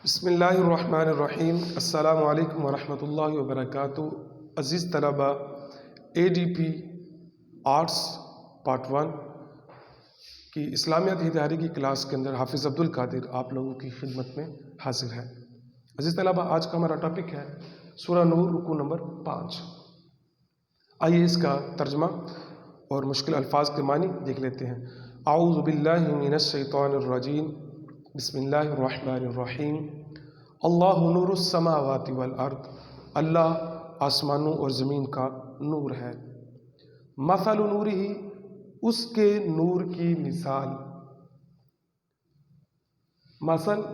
بسم اللہ الرحمن الرحیم۔ السلام علیکم ورحمۃ اللہ وبرکاتہ۔ عزیز طلبہ، ADP آرٹس پارٹ 1 کی اسلامیات ہدایاری کی کلاس کے اندر حافظ عبدالقادر آپ لوگوں کی خدمت میں حاضر ہے۔ عزیز طلبہ، آج کا ہمارا ٹاپک ہے سورہ نور، رکوع نمبر 5۔ آئیے اس کا ترجمہ اور مشکل الفاظ کے معنی دیکھ لیتے ہیں۔ اعوذ باللہ من الشیطان الرجیم، بسم اللہ الرحمن الرحیم۔ اللہ نور السماوات والارض، اللہ آسمانوں اور زمین کا نور ہے۔ مثل نورہ، اس کے نور کی مثال،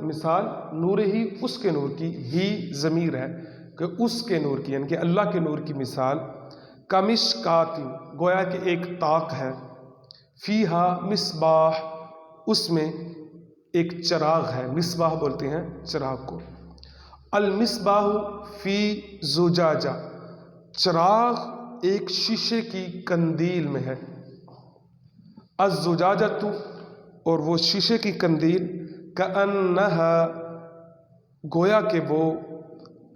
مثال نور ہی، اس کے نور کی، ہی ضمیر ہے کہ اس کے نور کی، یعنی کہ اللہ کے نور کی مثال، کمشکات، گویا کہ ایک طاق ہے، فیہا مصباح، اس میں ایک چراغ ہے، مصباح بولتے ہیں چراغ کو۔ المصباح فی زجاجہ، چراغ ایک شیشے کی قندیل میں ہے۔ الزجاجۃ، اور وہ شیشے کی قندیل، کأنہا، گویا کہ وہ،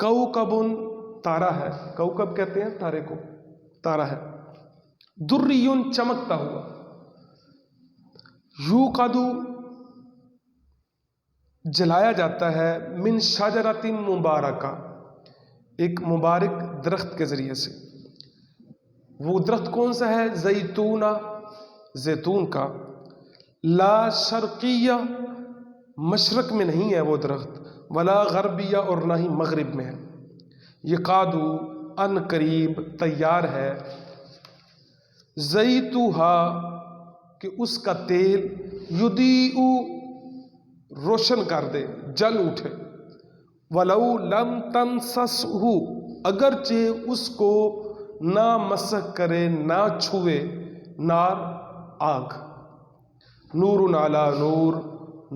کوکب، تارا ہے، کوکب کہتے ہیں تارے کو، تارا ہے، دری، چمکتا ہوا، یوقد، جلایا جاتا ہے، من شجرۃ مبارکہ، ایک مبارک درخت کے ذریعے سے۔ وہ درخت کون سا ہے؟ زیتون، زیتون کا، لا شرقیہ، مشرق میں نہیں ہے وہ درخت، ولا غربیہ، اور نہ ہی مغرب میں ہے، یکاد، ان قریب، تیار ہے، زیتوہا، کہ اس کا تیل، یضیء، روشن کر دے، جل اٹھے، ولو لم تمسسہ، اگرچہ اس کو نہ مسح کرے، نہ چھوئے، نار، آگ، نور علی نور،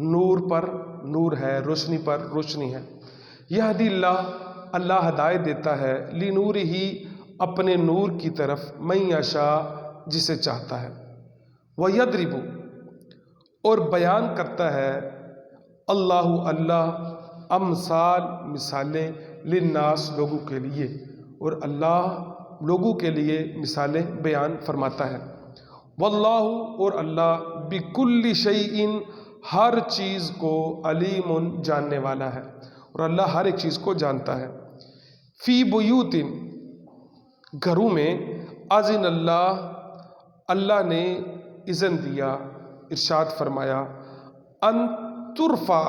نور پر نور ہے، روشنی پر روشنی ہے۔ یہدی اللہ، اللہ ہدایت دیتا ہے، لنورہ، اپنے نور کی طرف، من یشاء، جسے چاہتا ہے، ویضرب، اور بیان کرتا ہے، اللہ، اللہ، امثال، مثالیں، للناس، لوگوں کے لیے، اور اللہ لوگوں کے لیے مثالیں بیان فرماتا ہے۔ واللہ، اور اللہ، بکل شیء، ہر چیز کو، علیم، جاننے والا ہے، اور اللہ ہر ایک چیز کو جانتا ہے۔ فی بیوت، گھروں میں، اذن اللہ، اللہ نے اذن دیا، ارشاد فرمایا، ان ترفع،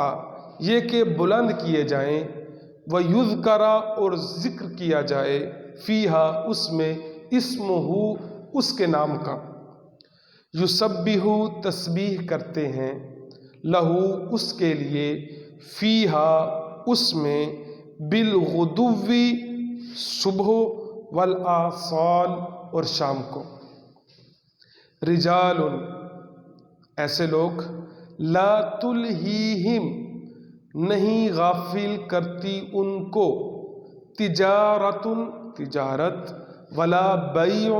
یہ کہ بلند کیے جائیں، ویذکر، اور ذکر کیا جائے، فیہا، اس میں، اسمہ، اس کے نام کا، یسبح، تسبیح کرتے ہیں، لہو، اس کے لیے، فیہا، اس میں، بالغدو، صبح، والآصال، اور شام کو، رجال، ایسے لوگ، لا تلہیہم، نہیں غافل کرتی ان کو، تجارت، تجارت، ولا بیع،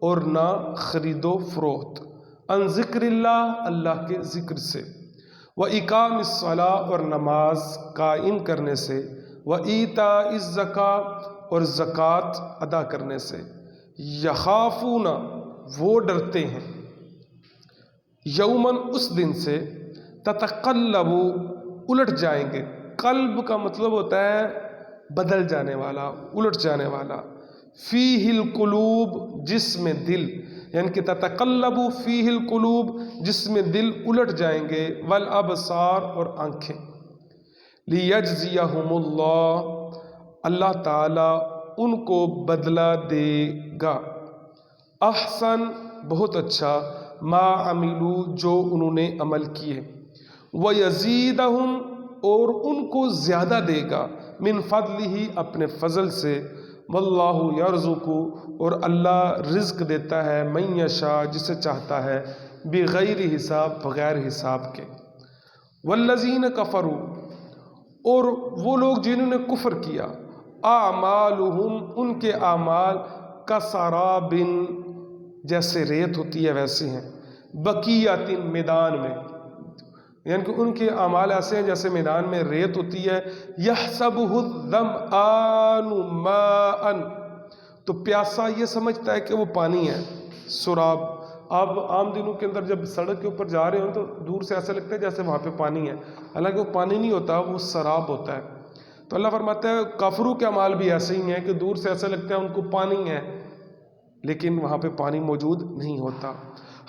اور نہ خرید و فروخت، عن ذکر اللہ، اللہ کے ذکر سے، واقام الصلاۃ، اور نماز قائم کرنے سے، وایتاء الزکوٰۃ، اور زکوٰۃ ادا کرنے سے، یخافون، وہ ڈرتے ہیں، یومن، اس دن سے، تتقلب، الٹ جائیں گے، قلب کا مطلب ہوتا ہے بدل جانے والا، الٹ جانے والا، فیہ القلوب، جس میں دل، یعنی کہ تتقلب فیہ القلوب، جس میں دل الٹ جائیں گے، والابصار، اور آنکھیں، لیجزیہم اللہ، اللہ تعالی ان کو بدلہ دے گا، احسن، بہت اچھا، ما عملو، جو انہوں نے عمل کیے، ویزیدہم، اور ان کو زیادہ دے گا، من فضلہ، اپنے فضل سے، واللہ یرزق، اور اللہ رزق دیتا ہے، من یشاء، جسے چاہتا ہے، بغیر حساب، بغیر حساب کے، والذین کفروا، اور وہ لوگ جنہوں نے کفر کیا، اعمالہم، ان کے اعمال، کسراب، جیسے ریت ہوتی ہے ویسے ہیں، بقیۃ، میدان میں، یعنی کہ ان کے اعمال ایسے ہیں جیسے میدان میں ریت ہوتی ہے، یحسبہ الظمآن ماء، تو پیاسا یہ سمجھتا ہے کہ وہ پانی ہے، سراب۔ آپ عام دنوں کے اندر جب سڑک کے اوپر جا رہے ہوں تو دور سے ایسا لگتا ہے جیسے وہاں پہ پانی ہے، حالانکہ وہ پانی نہیں ہوتا، وہ سراب ہوتا ہے۔ تو اللہ فرماتا ہے کافروں کے اعمال بھی ایسے ہی ہیں کہ دور سے ایسا لگتا ہے ان کو پانی ہے، لیکن وہاں پہ پانی موجود نہیں ہوتا۔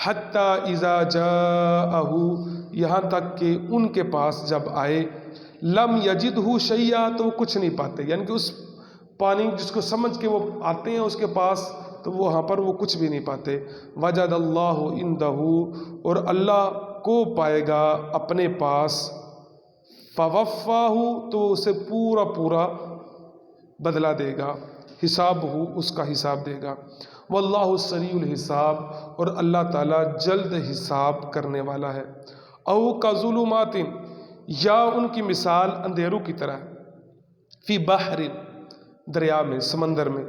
حتی اذا جاءہ، یہاں تک کہ ان کے پاس جب آئے، لم یجدہ شیئا، تو وہ کچھ نہیں پاتے، یعنی کہ اس پانی جس کو سمجھ کے وہ آتے ہیں اس کے پاس، تو وہاں پر وہ کچھ بھی نہیں پاتے۔ وجد اللہ عندہ، اور اللہ کو پائے گا اپنے پاس، فوفاہ، تو اسے پورا پورا بدلہ دے گا، حساب ہو، اس کا حساب دے گا۔ واللہ سریع الحساب، اور اللہ تعالیٰ جلد حساب کرنے والا ہے۔ او کظلمات، یا ان کی مثال اندھیروں کی طرح ہے، فی بحر، دریا میں، سمندر میں،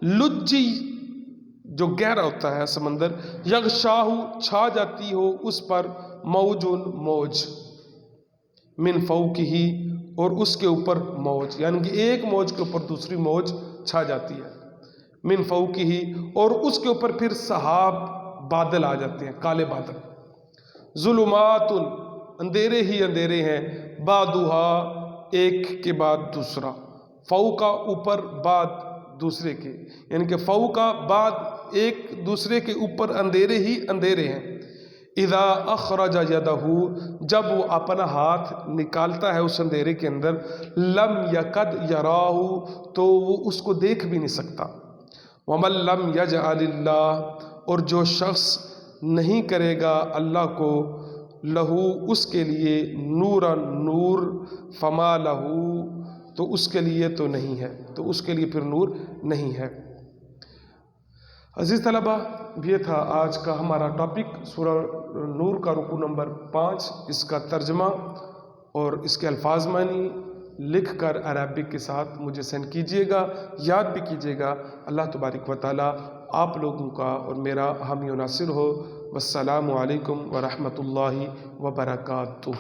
لجی، جو گہرا ہوتا ہے سمندر، یغشاہ، چھا جاتی ہو اس پر، موج، موج، من فوقہ، اور اس کے اوپر موج، یعنی کہ ایک موج کے اوپر دوسری موج چھا جاتی ہے، من فوقہ، اور اس کے اوپر پھر سحاب، بادل آ جاتے ہیں، کالے بادل۔ ظلمات، اندھیرے ہی اندھیرے ہیں، بعدھا، ایک کے بعد دوسرا، فوقا، اوپر، بعد دوسرے کے، یعنی کہ فوقا، بعد ایک دوسرے کے اوپر اندھیرے ہی اندھیرے ہیں۔ اذا اخرج یدہ، جب وہ اپنا ہاتھ نکالتا ہے اس اندھیرے کے اندر، لم یکد یراہ، تو وہ اس کو دیکھ بھی نہیں سکتا۔ ومن لم یجعل اللہ، اور جو شخص نہیں کرے گا اللہ کو، لہو، اس کے لیے، نورا، نور، فما لہو، تو اس کے لیے تو نہیں ہے، تو اس کے لیے پھر نور نہیں ہے۔ عزیز طلبہ، یہ تھا آج کا ہمارا ٹاپک، سورہ نور کا رکوع نمبر 5، اس کا ترجمہ اور اس کے الفاظ معنی لکھ کر عربک کے ساتھ مجھے سینڈ کیجئے گا، یاد بھی کیجئے گا۔ اللہ تبارک و تعالیٰ آپ لوگوں کا اور میرا حامی و ناصر ہو۔ والسلام علیکم ورحمۃ اللہ وبرکاتہ۔